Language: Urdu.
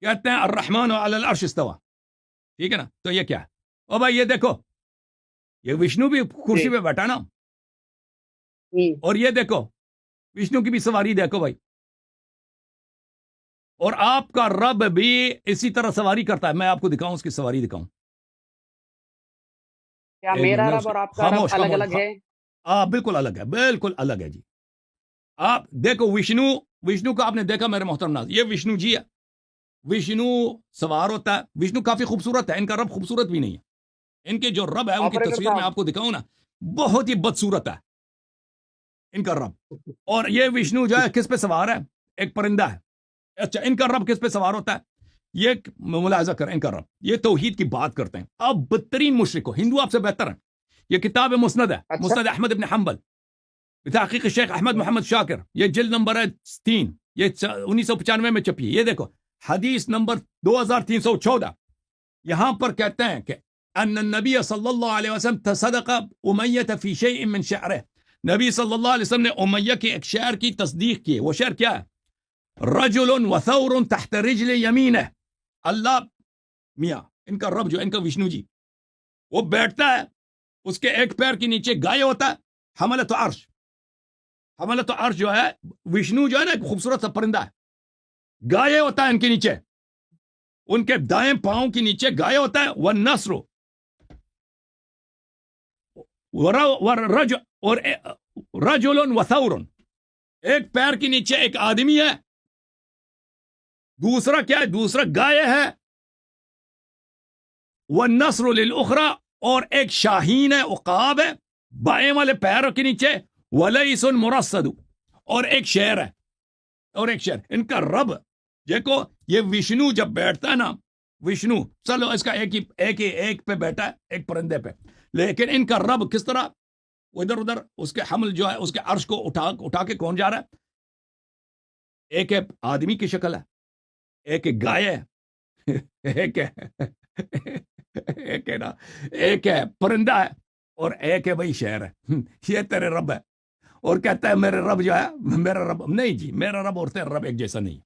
کہتے ہیں الرحمن علی العرش استوى، ٹھیک ہے نا؟ تو یہ کیا ہے؟ او بھائی یہ دیکھو، یہ وشنو بھی کرسی پہ بیٹھا نا، اور یہ دیکھو وشنو کی بھی سواری دیکھو بھائی، اور آپ کا رب بھی اسی طرح سواری کرتا ہے. میں آپ کو دکھاؤں، اس کی سواری دکھاؤں. کیا میرا رب اور آپ کا رب خاموش الگ خاموش. الگ ہے؟ بالکل الگ ہے، بالکل الگ ہے جی. آپ دیکھو وشنو کا آپ نے دیکھا میرے محترم ناظرین، یہ وشنو جی ہے. وشنو سوار ہوتا ہے. وشنو کافی خوبصورت ہے، ان کا رب خوبصورت بھی نہیں ہے. ان کے جو رب ہے ان کی آپریٹر تصویر میں صاحب، آپ کو دکھاؤں نا، بہت ہی بدصورت ہے ان کا رب. اور یہ وشنو جو ہے کس پہ سوار ہے؟ ایک پرندہ ہے. اچھا، ان کا رب کس پہ سوار ہوتا ہے؟ یہ ملاحظہ کریں، ان کا رب یہ توحید کی بات کرتے ہیں. آپ بدترین مشرک ہو، ہندو آپ سے بہتر ہیں. یہ کتاب مسند ہے، اچھا مسند احمد ابن حنبل بتحقیق شیخ احمد محمد شاکر. یہ جلد نمبر ہے 3، یہ 1995 میں چھپی ہے. یہ دیکھو حدیث نمبر 2314. یہاں پر کہتے ہیں کہ ان النبی صلی اللہ علیہ وسلم تصدق امیہ فی شیء من شعرہ. نبی صلی اللہ علیہ وسلم نے امیہ کے ایک شعر کی تصدیق کی. وہ شعر کیا ہے؟ رجل وثور تحت رجل یمینہ. اللہ میاں، ان کا رب جو ان کا وشنو جی، وہ بیٹھتا ہے، اس کے ایک پیر کے نیچے گائے ہوتا ہے. حملۃ عرش، حملۃ عرش جو ہے، وشنو جو ہے نا ایک خوبصورت سا پرندہ ہے، گائے ہوتا ہے ان کے نیچے، ان کے دائیں پاؤں کے نیچے گائے ہوتا ہے. والنصر اور رجل وثور، ایک پیر کے نیچے ایک آدمی ہے، دوسرا کیا ہے؟ دوسرا گائے ہے. والنصر للأخرى، اور ایک شاہین ہے، عقاب ہے بائیں والے پیروں کے نیچے. ولیس مرصد، اور ایک شیر ہے، اور ایک شیر. ان کا رب دیکھو، یہ وشنو جب بیٹھتا ہے نا، وشنو چلو اس کا ایک پہ بیٹھا ہے، ایک پرندے پہ، لیکن ان کا رب کس طرح ادھر ادھر اس کے حمل جو ہے، اس کے عرش کو اٹھا کے کون جا رہا ہے؟ ایک آدمی کی شکل ہے، ایک گائے ہے، ایک ہے پرندہ ہے، اور ایک ہے بھائی شہر ہے. یہ تیرے رب ہے، اور کہتا ہے میرے رب جو ہے، میرا رب نہیں جی، میرا رب اور تیرا رب ایک جیسا نہیں.